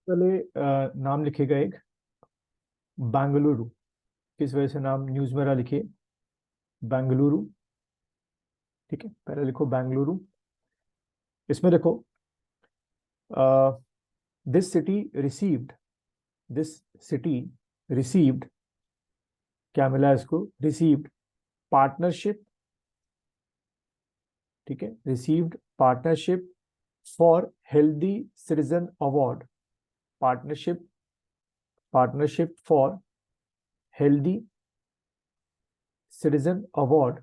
पहले नाम लिखेगा एक बेंगलुरु। किस वजह से नाम न्यूज में रहा, लिखिए बेंगलुरु। ठीक है, पहले लिखो बेंगलुरु। इसमें देखो this city received, this city received, क्या मिला इसको, रिसीव्ड पार्टनरशिप। ठीक है, received partnership for healthy citizen award, partnership, partnership for healthy citizen award,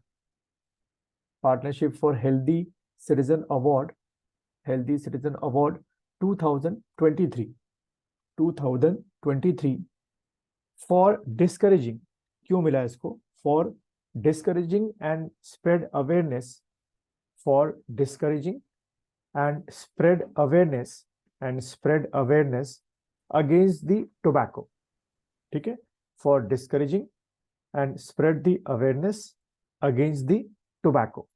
partnership for healthy citizen award, healthy citizen award 2023, 2023 for discouraging, क्यों मिला इसको, for discouraging and spread awareness, for discouraging and spread awareness, and spread awareness against the tobacco. ठीक है, for discouraging and spread the awareness against the tobacco,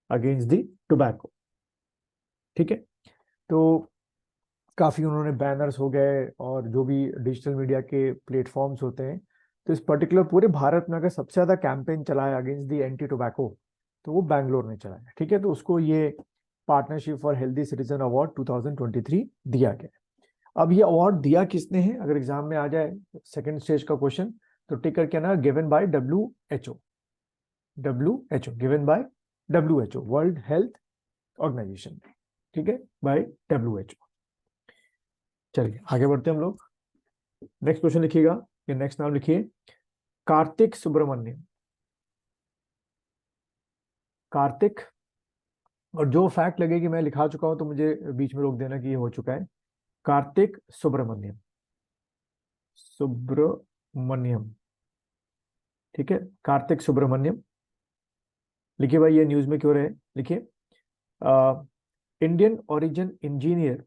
against the tobacco. ठीक है, तो काफी उन्होंने बैनर्स हो गए और जो भी डिजिटल मीडिया के प्लेटफॉर्म्स होते हैं, तो इस पर्टिकुलर पूरे भारत में अगर सबसे ज्यादा कैंपेन चला है अगेंस्ट दी एंटी टोबैको तो वो बैंगलोर ने चलाया। ठीक है, तो उसको ये partnership for healthy citizen award 2023 दिया गया। अब ये अवार्ड दिया किसने है, अगर एग्जाम में आ जाए सेकंड स्टेज का क्वेश्चन, तो टिक करके ना, given by WHO, WHO given by WHO, world health organisation. ठीक है, बाय WHO। चलिए आगे बढ़ते हैं हम लोग। नेक्स्ट क्वेश्चन लिखिएगा, ये नेक्स्ट नाम लिखिए कार्तिक सुब्रमण्यम, कार्तिक। और जो फैक्ट लगे कि मैं लिखा चुका हूं तो मुझे बीच में रोक देना कि ये हो चुका है। कार्तिक सुब्रमण्यम, सुब्रमण्यम। ठीक है, कार्तिक सुब्रमण्यम। लिखिए भाई, ये न्यूज में क्यों रहे, लिखिए इंडियन ओरिजिन इंजीनियर,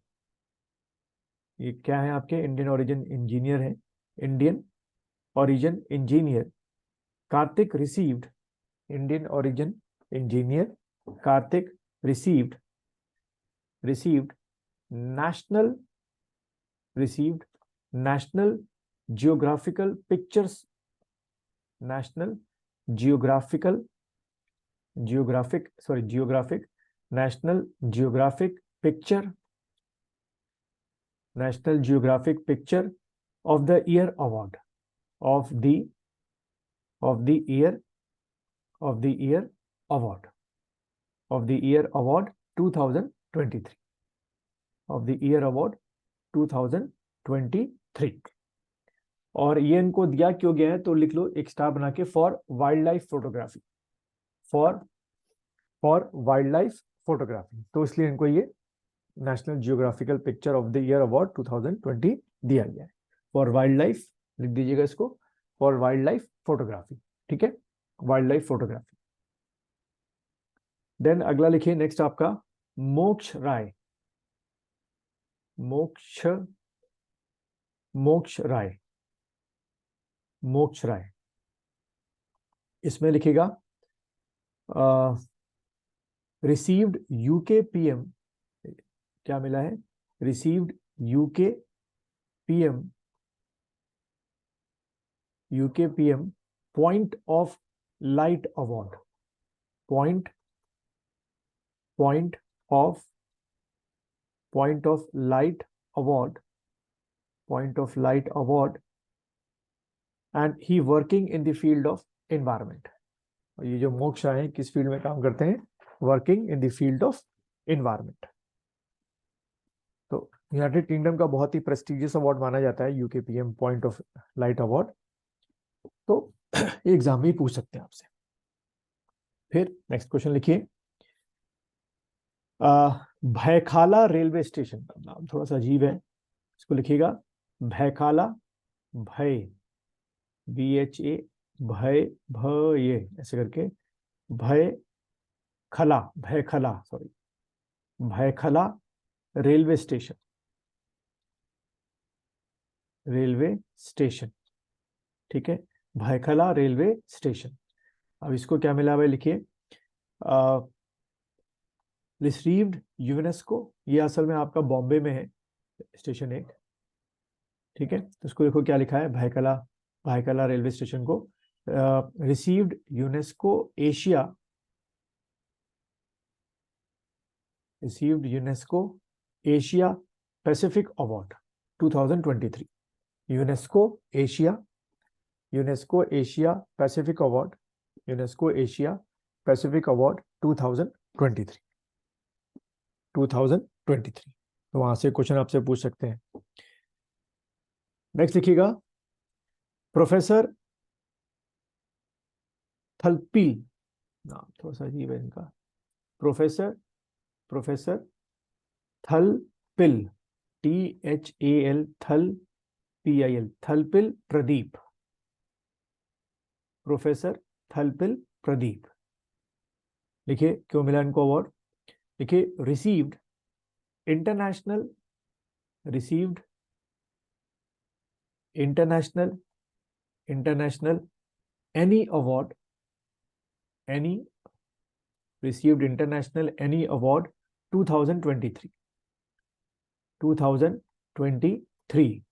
ये क्या है आपके, इंडियन ओरिजिन इंजीनियर है, Indian origin engineer Kartik received, Indian origin engineer Kartik received, received national, received national geographical pictures, national geographical, geographic sorry geographic, national geographic picture, national geographic picture of the year award, of the, of the year, of the year award, of the year award 2023, of the year award 2023। और ये इनको दिया क्यों गया है, तो लिख लो एक स्टार बना के, for wild life photography, for wild life photography, तो इसलिए इनको ये national geographical picture of the year award 2020 दिया गया है। फॉर वाइल्ड लाइफ लिख दीजिएगा इसको, फॉर वाइल्ड लाइफ फोटोग्राफी। ठीक है, वाइल्ड लाइफ फोटोग्राफी। देन अगला लिखिए नेक्स्ट आपका मोक्ष राय, मोक्ष, मोक्ष राय, मोक्ष राय। इसमें लिखिएगा रिसीव्ड यूके पीएम, क्या मिला है, received UK PM, UK PM point of light award, point, point of, point of light award, point of light award and he working in the field of environment. और ये जो मोक्ष राय हैं किस field में काम करते हैं, working in the field of environment. तो यूनाइटेड किंगडम का बहुत ही प्रेस्टिजियस अवार्ड माना जाता है UK PM point of light award, तो एग्जाम में पूछ सकते हैं आपसे। फिर नेक्स्ट क्वेश्चन लिखिए भयखाला रेलवे स्टेशन, नाम थोड़ा सा अजीब है, इसको लिखिएगा भयखाला, भय, BHA, भय, भय ऐसे करके, भय खला, Byculla sorry, Byculla railway station, railway station. ठीक है, भयखला रेलवे स्टेशन। अब इसको क्या मिला भाई, लिखिए रिसीव्ड यूनेस्को, ये असल में आपका बॉम्बे में है, स्टेशन 1, ठीक है। तो इसको देखो क्या लिखा है, भायखला, भायखला रेलवे स्टेशन को received UNESCO Asia, received UNESCO Asia Pacific award 2023, UNESCO Asia, UNESCO Asia Pacific award, UNESCO Asia Pacific award 2023, 2023। तो वहां से क्वेश्चन आपसे पूछ सकते हैं। नेक्स्ट लिखिएगा, प्रोफेसर थलपील, नाम थोड़ा सा अजीब है इनका, प्रोफेसर प्रोफेसर थलपिल, THAL, थल PIL, थलपिल प्रदीप, प्रोफेसर थलपिल प्रदीप। लिखिए क्यों मिला इनको अवार्ड। लिखिए received international, received international, international any award, any, received international any award 2023, 2023,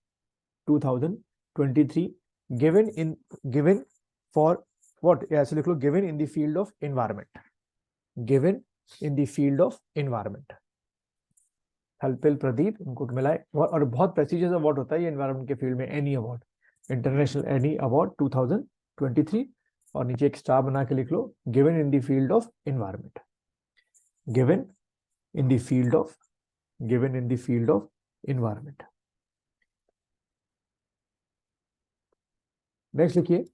2023 given in, given for what, ऐसे लिख लो, given in the field of environment, given in the field of environment। थलपिल Pradeep इनको मिला है, और बहुत प्रेस्टिजियस अवार्ड होता है ये एनवायरमेंट के फील्ड में, any award, international any award 2023, और नीचे एक स्टार बना के लिख लो, given in the field of environment, given in the field of, given in the field of environment. Next लिखिए,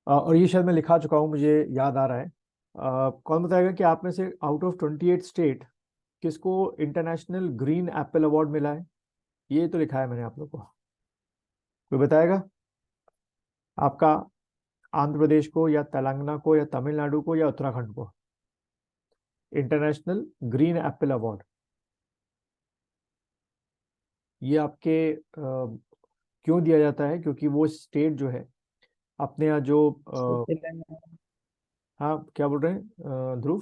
और ये शायद मैं लिखा चुका हूं, मुझे याद आ रहा है। कौन बताएगा कि आप में से आउट ऑफ 28 स्टेट किसको इंटरनेशनल ग्रीन एप्पल अवार्ड मिला है? ये तो लिखा है मैंने आप लोग को, कोई बताएगा? आपका आंध्र प्रदेश को या तेलंगाना को या तमिलनाडु को या उत्तराखंड को इंटरनेशनल ग्रीन एप्पल अवार्ड, ये आपके क्यों दिया जाता है? क्योंकि वो स्टेट जो है अपने यहाँ जो हाँ क्या बोल रहे हैं ध्रुव?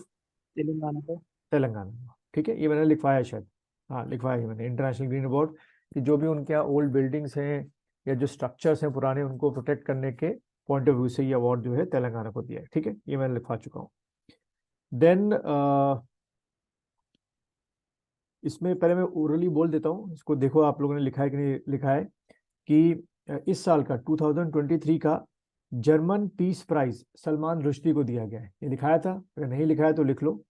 तेलंगाना को, तेलंगाना, ठीक है, ये मैंने लिखवाया शायद, हाँ लिखवाया है मैंने, इंटरनेशनल ग्रीन अवार्ड, कि जो भी उनके यहाँ ओल्ड बिल्डिंग्स हैं या जो स्ट्रक्चर्स हैं पुराने, उनको प्रोटेक्ट करने के पॉइंट ऑफ व्यू से ये अवार्ड जो है तेलंगाना को दिया है, ठीक है, ये मैंने लिखवा चुका हूँ। देन इसमें पहले मैं ओरली बोल देता हूँ, इसको देखो आप लोगों ने लिखा है कि नहीं लिखा है, कि इस साल का 2023 का German peace prize Salman Rushdie को दिया गया है। ये लिखाया था, अगर नहीं लिखा है तो लिख लो,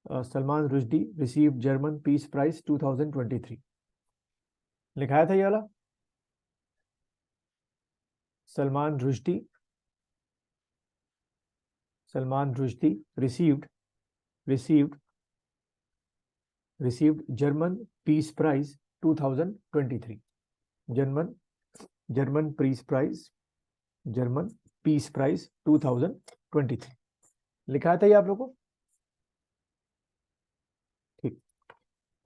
Salman Rushdie received German peace prize 2023, लिखाया था ये वाला, Salman Rushdie, Salman Rushdie received, received received German peace prize 2023, German, German peace prize, German peace prize 2023, लिखा था ये आप लोगों को, ठीक।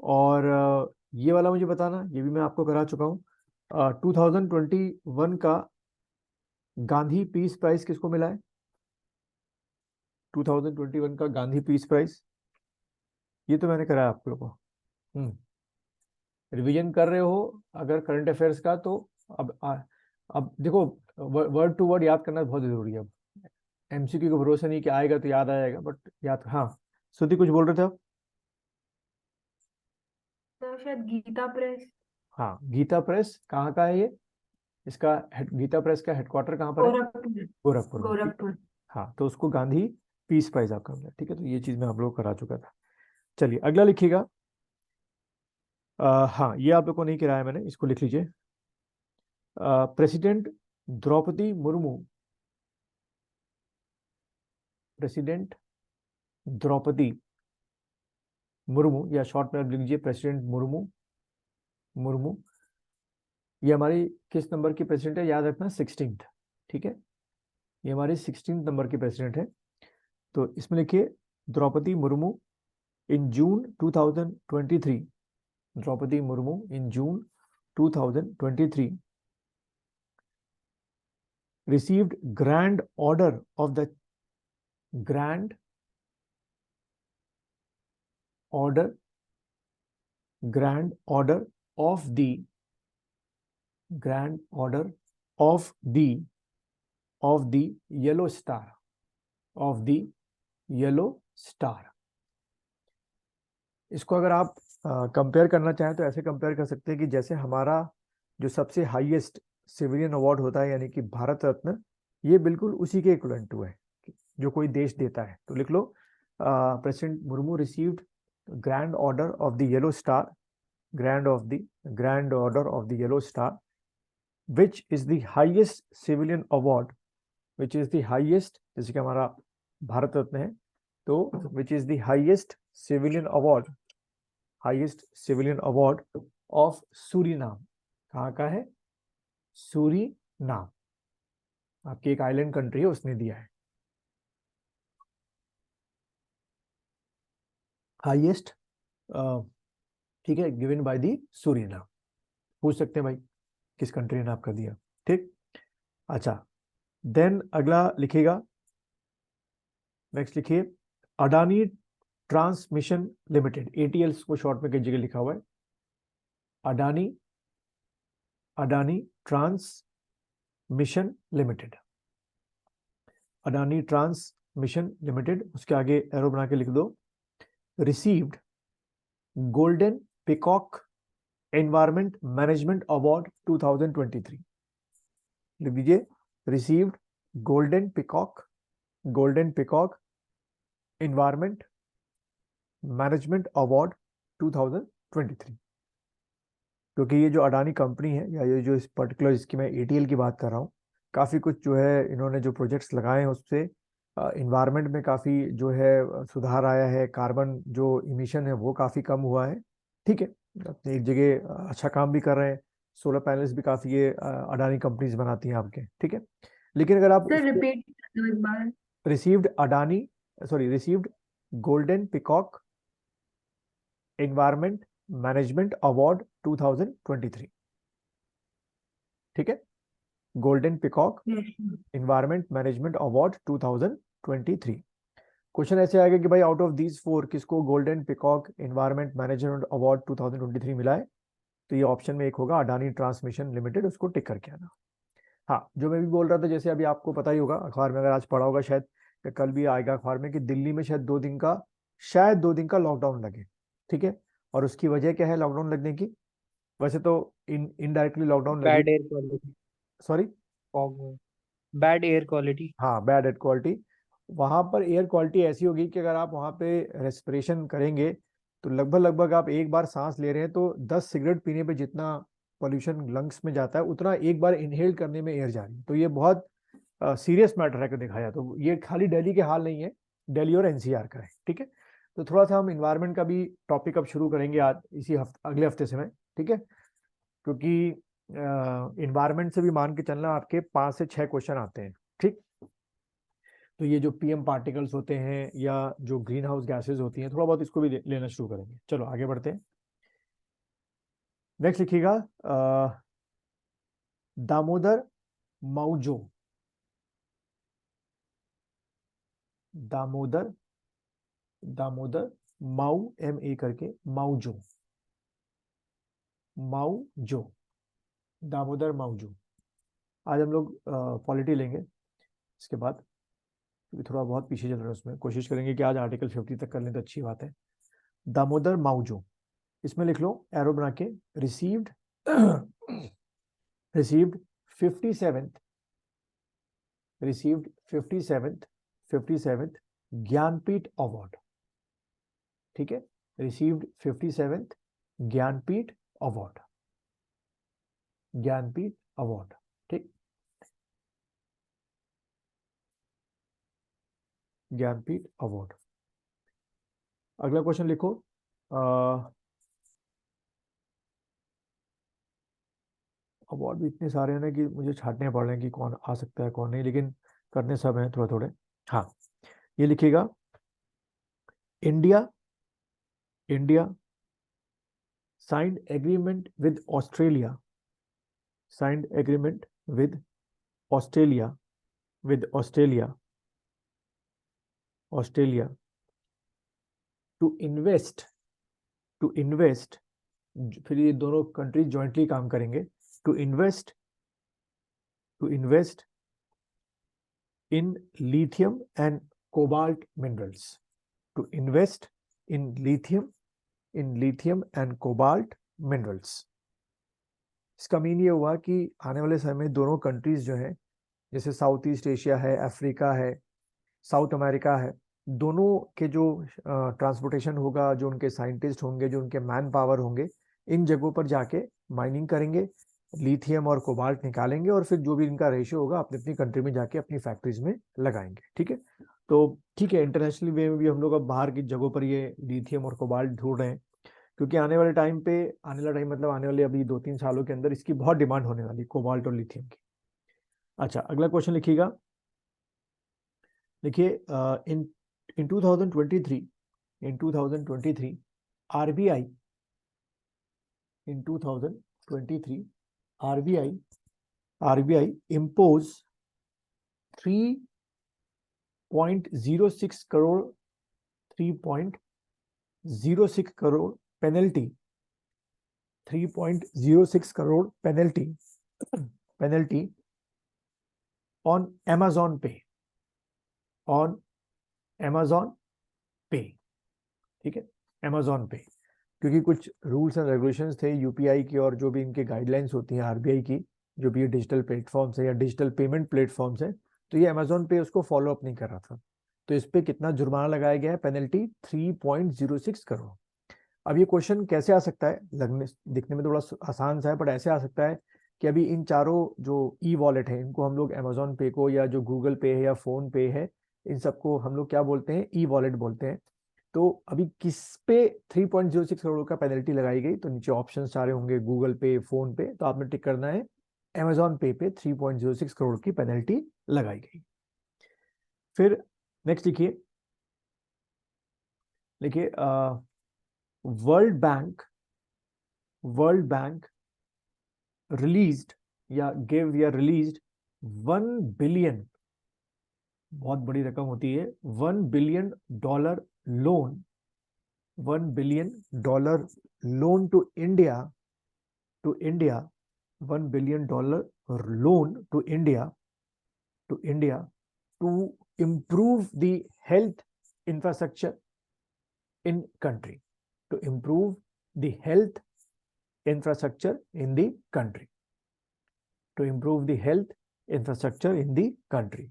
और ये वाला मुझे बताना, ये भी मैं आपको करा चुका हूँ, 2021 का गांधी पीस प्राइज किसको मिला है? 2021 का गांधी पीस प्राइज, ये तो मैंने कराया आप लोगों को। रिवीजन कर रहे हो अगर करंट अफेयर्स का, तो अब देखो वर्ड टू वर्ड याद करना बहुत जरूरी है। अब MCQ का भरोसा नहीं कि आएगा तो याद आएगा, बट याद, हाँ श्रुति कुछ बोल रहे थे आप? तो शायद गीता प्रेस, हाँ गीता प्रेस कहाँ का है ये? इसका गीता प्रेस का हेडक्वार्टर कहाँ पर है? गोरखपुर, गोरखपुर में, ठीक है? गोरखपुर। हाँ तो उसको गांधी पीस प्राइज आपका मिला, ठीक है, तो ये चीज मैं आप लोग करा चुका था। चलिए अगला लिखिएगा, हाँ ये आप लोग को नहीं कराया मैंने, इसको लिख लीजिए, प्रेसिडेंट द्रौपदी मुर्मू, प्रेसिडेंट द्रौपदी मुर्मू, या शॉर्ट में लिख लीजिए प्रेसिडेंट मुर्मू, मुर्मू, ये हमारी किस नंबर की प्रेसिडेंट है? याद रखना 16th, ठीक है, ये हमारी 16th नंबर की प्रेसिडेंट है। तो इसमें लिखिए द्रौपदी मुर्मू इन जून 2023, द्रौपदी मुर्मू इन जून 2023 received grand order of the grand order, grand order of the grand order of the yellow star, of the yellow star. इसको अगर आप कंपेयर करना चाहें तो ऐसे कंपेयर कर सकते हैं कि जैसे हमारा जो सबसे हाईएस्ट सिविलियन अवार्ड होता है यानी कि भारत रत्न, ये बिल्कुल उसी के इक्विवेलेंट टू है जो कोई देश देता है। तो लिख लो, president Murmu received grand order of the yellow star, grand order of the yellow star, which is the highest civilian award, which is the highest, जैसे कि हमारा भारत रत्न है, तो which is the highest civilian award of Suriname. कहाँ का है? Suriname, आपकी एक आइलैंड कंट्री है, उसने दिया है हाईएस्ट, ठीक है, गिवन बाय दी सूरीनाम। पूछ सकते हैं भाई किस कंट्री ने आपका दिया, ठीक। अच्छा, देन अगला लिखिएगा, नेक्स्ट लिखिए अडानी ट्रांसमिशन लिमिटेड, एटीएल को शॉर्ट में कई जगह लिखा हुआ है, Adani transmission limited, Adani transmission limited, उसके आगे एरो बना के लिख दो, received golden peacock environment management award 2023। लिख दीजिए, received golden peacock environment management award 2023। क्योंकि ये जो अडानी कंपनी है या ये जो इस पर्टिकुलर इसकी मैं एटीएल की बात कर रहा हूँ, काफ़ी कुछ जो है इन्होंने जो प्रोजेक्ट्स लगाए हैं उससे इन्वायरमेंट में काफ़ी जो है सुधार आया है, कार्बन जो इमिशन है वो काफ़ी कम हुआ है, ठीक है। अपनी एक जगह अच्छा काम भी कर रहे हैं, सोलर पैनल्स भी काफ़ी ये अडानी कंपनीज बनाती हैं आपके, ठीक है। लेकिन अगर आप सर रिपीट कर दो एक बार। Received golden peacock environment management award 2023, ठीक है, golden peacock environment management award 2023। Question ऐसे आएगा कि भाई आउट ऑफ दीज 4 किसको golden peacock environment management award 2023 मिला है? तो ये ऑप्शन में एक होगा अडानी ट्रांसमिशन लिमिटेड, उसको टिक करके आना। हाँ, जो मैं भी बोल रहा था, जैसे अभी आपको पता ही होगा, अखबार में अगर आज पढ़ा होगा शायद, या कल भी आएगा अखबार में, कि दिल्ली में शायद 2 दिन का लॉकडाउन लगे, ठीक है। और उसकी वजह क्या है लॉकडाउन लगने की? वैसे तो इनडायरेक्टली लॉकडाउन लगी, bad air quality, sorry, fog में बैड एयर क्वालिटी। हाँ, बैड एयर क्वालिटी। वहां पर एयर क्वालिटी ऐसी होगी कि अगर आप वहां पे रेस्पिरेशन करेंगे तो लगभग आप एक बार सांस ले रहे हैं तो 10 सिगरेट पीने पे जितना पॉल्यूशन लंग्स में जाता है उतना एक बार इनहेल करने में एयर जा रही है। तो ये बहुत सीरियस मैटर है कि दिखाया, तो ये खाली दिल्ली के हाल नहीं है, दिल्ली और एनसीआर का है, ठीक है। तो थोड़ा सा हम इन्वायरमेंट का भी टॉपिक अब शुरू करेंगे आज, इसी हफ्ते, अगले हफ्ते से मैं, ठीक है। क्योंकि इन्वायरमेंट से भी मान के चलना, आपके 5 से 6 क्वेश्चन आते हैं, ठीक। तो ये जो पीएम पार्टिकल्स होते हैं या जो ग्रीन हाउस गैसेज होती हैं, थोड़ा बहुत इसको भी लेना शुरू करेंगे। चलो आगे बढ़ते हैं, नेक्स्ट लिखिएगा दामोदर माउजो, दामोदर दामोदर माउ MA करके, माउजो, माउजो, दामोदर माउजो। आज हम लोग पॉलिटी लेंगे इसके बाद, क्योंकि थोड़ा बहुत पीछे चल रहा है उसमें, कोशिश करेंगे कि आज आर्टिकल 50 तक कर लें तो अच्छी बात है। दामोदर माउजो, इसमें लिख लो एरो बना के, received received 57th received 57th Jnanpith award, ठीक है, received 57th Jnanpith award, Jnanpith award, ठीक, ज्ञानपीठ अवार्ड। अगला क्वेश्चन लिखो, अवार्ड भी इतने सारे हैं ना कि मुझे छांटने पड़ रहे हैं कि कौन आ सकता है कौन नहीं, लेकिन करने सब हैं थोड़े थोड़े। हाँ, ये लिखिएगा, India India signed agreement with Australia, signed agreement with Australia, with Australia, Australia to invest फिर ये दोनों कंट्रीज जॉइंटली काम करेंगे to invest in lithium and cobalt minerals, to invest in lithium and cobalt minerals. इसका mean ये हुआ कि आने वाले समय में दोनों कंट्रीज जो है, जैसे साउथ ईस्ट एशिया है, अफ्रीका है, साउथ अमेरिका है, दोनों के जो ट्रांसपोर्टेशन होगा, जो उनके साइंटिस्ट होंगे, जो उनके मैन पावर होंगे, इन जगहों पर जाके माइनिंग करेंगे, लिथियम और कोबाल्ट निकालेंगे और फिर जो भी इनका रेशियो होगा अपनी अपनी कंट्री में जाके अपनी फैक्ट्रीज में लगाएंगे। ठीक है, तो ठीक है, इंटरनेशनल वे में भी हम लोग अब बाहर की जगहों पर ये लिथियम और कोबाल्ट ढूंढ रहे हैं, क्योंकि आने वाले टाइम पे, आने वाला टाइम मतलब आने वाले अभी 2-3 सालों के अंदर इसकी बहुत डिमांड होने वाली, कोबाल्ट और लिथियम की। अच्छा, अगला क्वेश्चन लिखिएगा। देखिए, इन 2023 RBI, in 2023 RBI impose 3.06 crore 3.06 crore penalty 3.06 crore penalty on Amazon पे, ठीक है, Amazon पे, क्योंकि कुछ रूल्स एंड रेगुलेशंस थे यूपीआई की और जो भी इनके गाइडलाइंस होती हैं आरबीआई की, जो भी ये डिजिटल प्लेटफॉर्म्स है या डिजिटल पेमेंट प्लेटफॉर्म्स है, तो ये Amazon पे उसको फॉलो अप नहीं कर रहा था, तो इस पे कितना जुर्माना लगाया गया है, पेनल्टी 3.06 करोड़। अब ये क्वेश्चन कैसे आ सकता है, लगने दिखने में थोड़ा आसान सा है, बट ऐसे आ सकता है कि अभी इन चारों जो ई वॉलेट है, इनको हम लोग Amazon पे को, या जो गूगल पे है या फोन पे है, इन सबको हम लोग क्या बोलते हैं, ई वॉलेट बोलते हैं। तो अभी किस पे 3.06 करोड़ का पेनल्टी लगाई गई, तो नीचे ऑप्शन सारे होंगे, गूगल पे, फोन पे, तो आपने टिक करना है Amazon पे 3.06 करोड़ की पेनल्टी लगाई गई। फिर नेक्स्ट लिखिए, देखिए वर्ल्ड बैंक रिलीज्ड या रिलीज्ड 1 बिलियन, बहुत बड़ी रकम होती है, $1 billion loan, $1 billion loan to India, $1 billion loan to India to improve the health infrastructure in country, to improve the health infrastructure in the country, to improve the health infrastructure in the country।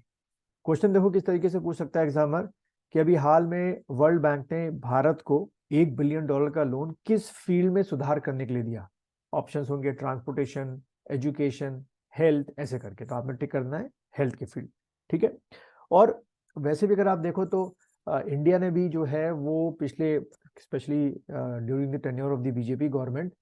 Question देखो किस तरीके से पूछ सकता है examiner, कि अभी हाल में वर्ल्ड बैंक ने भारत को $1 बिलियन का लोन किस फील्ड में सुधार करने के लिए दिया। ऑप्शंस होंगे ट्रांसपोर्टेशन, एजुकेशन, हेल्थ, ऐसे करके, तो आपने टिक करना है हेल्थ की फील्ड। ठीक है, और वैसे भी अगर आप देखो तो इंडिया ने भी जो है वो पिछले, specially during the tenure of the BJP government,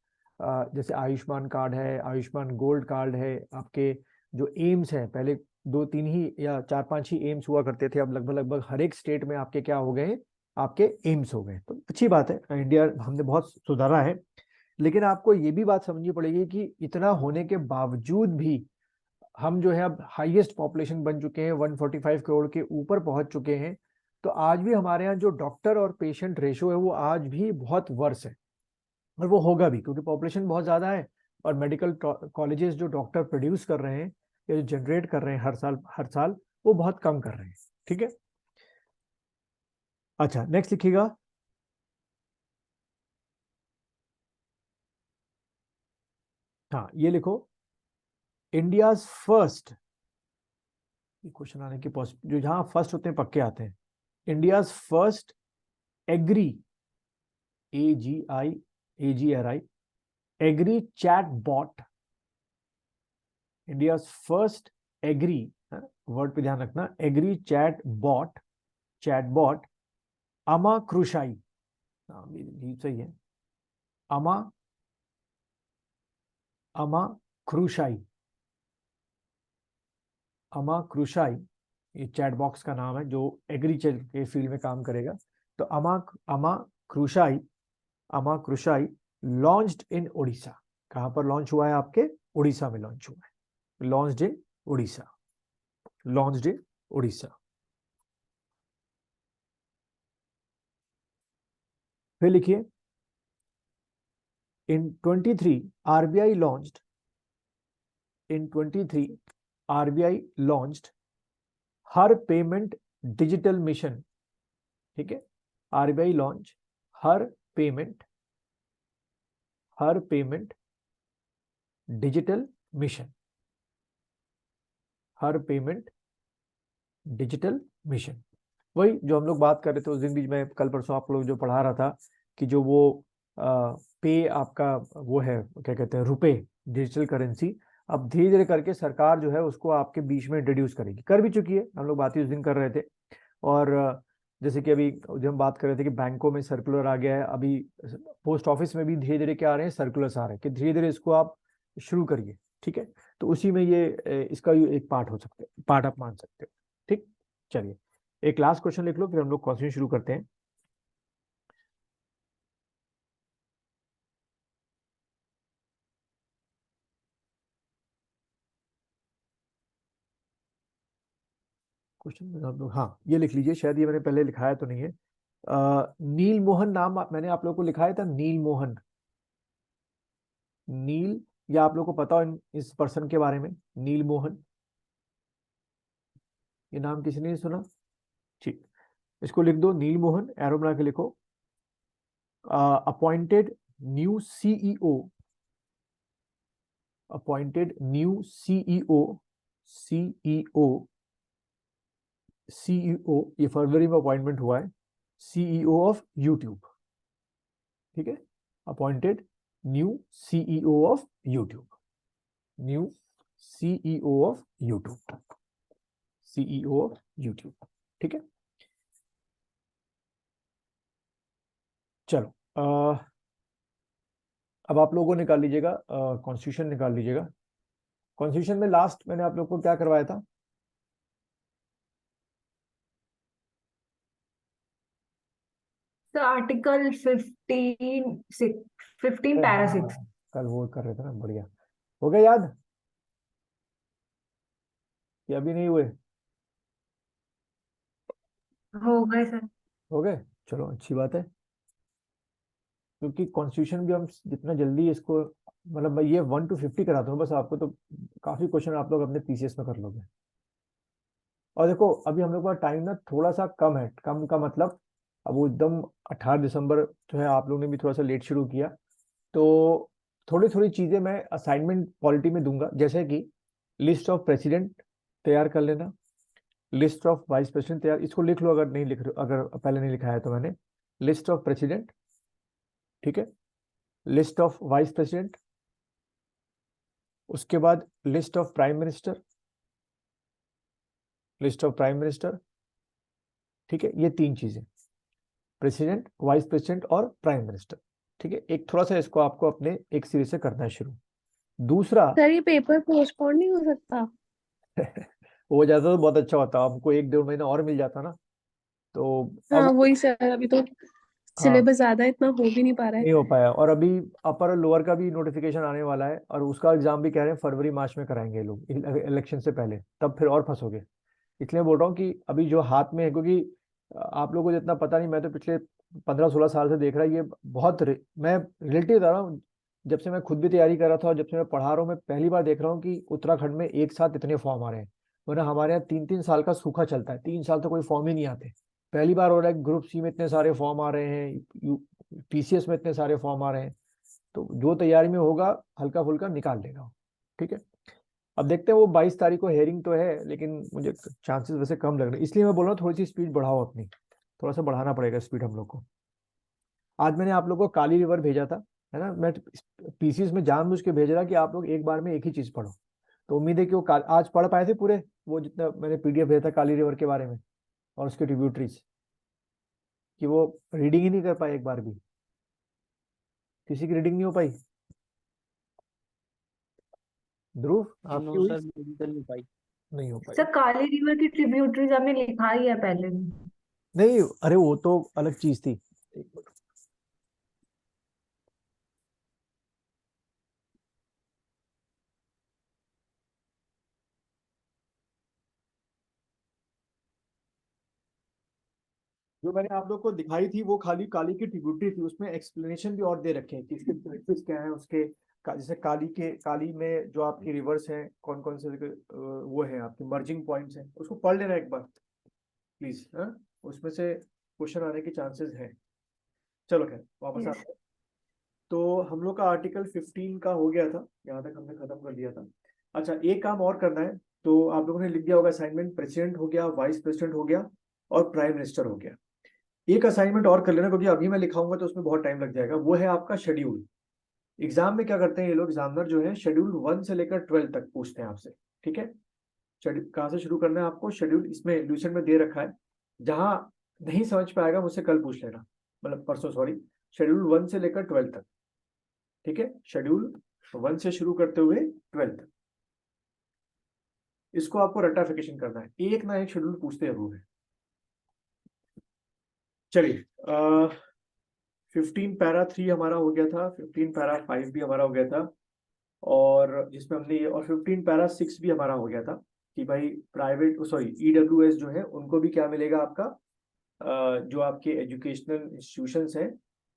जैसे आयुष्मान कार्ड है, आयुष्मान गोल्ड कार्ड है, आपके जो एम्स हैं, पहले 2-3 ही या 4-5 ही एम्स हुआ करते थे, अब लगभग लगभग हर एक स्टेट में आपके क्या हो गए, आपके एम्स हो गए। तो अच्छी बात है, इंडिया हमने बहुत सुधारा है, लेकिन आपको ये भी बात समझनी पड़ेगी कि इतना होने के बावजूद भी हम जो है अब हाईएस्ट पॉपुलेशन बन चुके हैं, 145 करोड़ के ऊपर पहुंच चुके हैं, तो आज भी हमारे यहाँ जो डॉक्टर और पेशेंट रेशो है वो आज भी बहुत वर्स है, और वो होगा भी, क्योंकि पॉपुलेशन बहुत ज्यादा है और मेडिकल कॉलेजेस जो डॉक्टर प्रोड्यूस कर रहे हैं या जो जनरेट कर रहे हैं हर साल वो बहुत कम कर रहे हैं। ठीक है, अच्छा नेक्स्ट लिखिएगा, हाँ ये लिखो, इंडियाज फर्स्ट, क्वेश्चन आने की जो जहां फर्स्ट होते हैं पक्के आते हैं, India's first agri, AGRI agri chatbot, India first agri, word पे ध्यान रखना, एग्री चैट बॉट अमा क्रुशाई, सही है, अमा क्रुशाई, अमा क्रुशाई, ये चैट बॉक्स का नाम है जो एग्रीकल्चर के फील्ड में काम करेगा। तो अमा क्रुशाई लॉन्च्ड इन उड़ीसा, कहां पर लॉन्च हुआ है, आपके उड़ीसा में लॉन्च हुआ है, लॉन्च्ड इन उड़ीसा। फिर लिखिए, In 23 RBI launched in 23 RBI launched her payment digital mission. ठीक है, आरबीआई लॉन्च हर पेमेंट डिजिटल मिशन. हर पेमेंट डिजिटल मिशन, वही जो हम लोग बात कर रहे थे उस दिन भी, मैं कल परसों आप लोग जो पढ़ा रहा था कि जो वो पे आपका वो है, क्या कहते हैं, रुपए, डिजिटल करेंसी, अब धीरे धीरे करके सरकार जो है उसको आपके बीच में इंट्रोड्यूस करेगी, कर भी चुकी है, हम लोग बात ही उस दिन कर रहे थे. और जैसे कि अभी जब हम बात कर रहे थे कि बैंकों में सर्कुलर आ गया है, अभी पोस्ट ऑफिस में भी धीरे धीरे क्या आ रहे हैं, सर्कुलर्स आ रहे हैं कि धीरे धीरे इसको आप शुरू करिए. ठीक है, तो उसी में ये इसका एक पार्ट हो सकते हैं, पार्ट आप मान सकते हो. ठीक, चलिए एक लास्ट क्वेश्चन लिख लो, फिर हम लोग क्वेश्चन शुरू करते हैं. क्वेश्चन आप लोग, हाँ ये लिख लीजिए, शायद ये मैंने पहले लिखाया तो नहीं है. नील मोहन नाम मैंने आप लोगों को लिखाया था, नील मोहन, नील, या आप लोगों को पता हो इस पर्सन के बारे में, नील मोहन, ये नाम किसी ने सुना? ठीक, इसको लिख दो, नील मोहन, एरो बना के लिखो. Appointed new CEO, appointed new CEO, CEO, CEO, ये फरवरी में अपॉइंटमेंट हुआ है, सीईओ ऑफ यूट्यूब. ठीक है, appointed new CEO of YouTube, new CEO of YouTube, CEO of YouTube. ठीक है, चलो अब आप लोगों को निकाल लीजिएगा, कॉन्स्टिट्यूशन निकाल लीजिएगा. कॉन्स्टिट्यूशन में लास्ट मैंने आप लोग को क्या करवाया था? So Article 15, 15 अरे para 6 हाँ, कल वो कर रहे थे ना, बढ़िया. हो गया याद कि अभी नहीं हुए? हो गए सर. हो गए, चलो अच्छी बात है, क्योंकि कॉन्स्टिट्यूशन भी हम जितना जल्दी इसको, मतलब मैं ये 1 to 50 कराता हूँ बस आपको, तो काफी क्वेश्चन आप लोग अपने पीसीएस में कर लोगे. और देखो अभी हम लोग का टाइम ना थोड़ा सा कम है, कम का मतलब अब वो एकदम 18 दिसंबर जो है, आप लोगों ने भी थोड़ा सा लेट शुरू किया, तो थोड़ी थोड़ी चीजें मैं असाइनमेंट पॉलिटी में दूंगा, जैसे कि लिस्ट ऑफ प्रेसिडेंट तैयार कर लेना, लिस्ट ऑफ वाइस प्रेसिडेंट तैयार, इसको लिख लो अगर नहीं लिख रहे, अगर पहले नहीं लिखा है तो मैंने, लिस्ट ऑफ प्रेसिडेंट. ठीक है, लिस्ट ऑफ वाइस प्रेसिडेंट, उसके बाद list of prime minister, list of prime minister. ठीक है, ये 3 चीजें, प्रेसिडेंट, वाइस प्रेसिडेंट और प्राइम मिनिस्टर. ठीक है, एक थोड़ा सा इसको आपको अपने एक सीरीज से करना है शुरू. दूसरा सर ये पेपर पोस्टपोन नहीं हो सकता? हो जाता तो बहुत अच्छा होता, हमको 1 2 महीना और मिल जाता ना, तो हाँ अब वही सर, अभी तो हाँ सिलेबस ज्यादा है, इतना हो भी नहीं पा रहा है. नहीं हो पाया, और अभी अपर और लोअर का भी नोटिफिकेशन आने वाला है, और उसका एग्जाम भी कह रहे हैं फरवरी मार्च में कराएंगे ये लोग, इलेक्शन से पहले, तब फिर और फंसोगे. इसलिए बोल रहा हूँ कि अभी जो हाथ में है, क्योंकि आप लोगों को जितना पता नहीं, मैं तो पिछले 15 16 साल से देख रहा, ये बहुत मैं रिलेटिव बता रहा हूँ, जब से मैं खुद भी तैयारी कर रहा था और जब से मैं पढ़ा रहा हूँ, मैं पहली बार देख रहा हूँ कि उत्तराखंड में एक साथ इतने फॉर्म आ रहे हैं, वरना हमारे यहाँ 3 3 साल का सूखा चलता है, 3 साल तो कोई फॉर्म ही नहीं आते. पहली बार हो रहा है ग्रुप सी में इतने सारे फॉर्म आ रहे हैं, पीसीएस में इतने सारे फॉर्म आ रहे हैं, तो जो तैयारी में होगा हल्का फुल्का निकाल लेगा. ठीक है, अब देखते हैं, वो 22 तारीख को हेयरिंग तो है, लेकिन मुझे चांसेस वैसे कम लग रहे हैं, इसलिए मैं बोल रहा हूँ थोड़ी सी स्पीड बढ़ाओ अपनी, थोड़ा सा बढ़ाना पड़ेगा स्पीड हम लोग को. आज मैंने आप लोग को काली रिवर भेजा था, है ना, मैं पीसीएस में जानबूझ के भेज रहा कि आप लोग एक बार में एक ही चीज पढ़ो, तो उम्मीद है कि वो आज पढ़ पाए थे पूरे, वो जितना मैंने पीडीएफ भेजा था काली रिवर के बारे में और उसके ट्रिब्यूटरीज, कि वो रीडिंग ही नहीं कर पाए एक बार भी, किसी की रीडिंग नहीं हो पाई. ध्रुव आपकी नो हुई? सर, मेरी तो नहीं पाई. नहीं हो पाई. सर काली रिवर की ट्रिब्यूटरीज हमने लिखा ही है पहले भी. नहीं, अरे वो तो अलग चीज थी. एक मिनट. जो मैंने आप लोग को दिखाई थी वो खाली काली की ट्रिब्यूटरी थी, उसमें एक्सप्लेनेशन भी और दे रखे हैं कि इसके बेनिफिट्स क्या है उसके। जैसे काली में जो आपकी रिवर्स है, कौन कौन से वो है आपके मर्जिंग पॉइंट्स हैं, उसको पढ़ लेना एक बार प्लीज। हाँ, उसमें से क्वेश्चन आने के चांसेस हैं। चलो खैर वापस आते हैं। तो हम लोग का आर्टिकल 15 का हो गया था, यहाँ तक हमने खत्म कर दिया था। अच्छा, एक काम और करना है, तो आप लोगों ने लिख दिया होगा असाइनमेंट, प्रेसिडेंट हो गया, वाइस प्रेसिडेंट हो गया और प्राइम मिनिस्टर हो गया। एक असाइनमेंट और कर लेना, क्योंकि अभी मैं लिखाऊंगा तो उसमें बहुत टाइम लग जाएगा। वो है आपका शेड्यूल। एग्जाम में क्या करते हैं ये लोग, एग्जामिनर जो है शेड्यूल 1 से लेकर 12 तक पूछते हैं आपसे। ठीक है, शेड्यूल कहाँ से शुरू करना है आपको, शेड्यूल इसमें ल्यूसेंट में दे रखा है। जहां नहीं समझ पाएगा मुझसे कल पूछ लेना, मतलब परसों, सॉरी। शेड्यूल 1 से लेकर 12 तक। ठीक है, शेड्यूल 1 से शुरू करते हुए 12 तक, इसको आपको रटाफिकेशन करना है। एक ना एक शेड्यूल पूछते जरूर है। चलिए, 15 पैरा 3 हमारा हो गया था, 15 पैरा 5 भी हमारा हो गया था, और जिसमें हमने ये, और 15 पैरा 6 भी हमारा हो गया था कि भाई प्राइवेट, सॉरी ईडब्ल्यूएस जो है उनको भी क्या मिलेगा आपका, जो आपके एजुकेशनल इंस्टीट्यूशंस हैं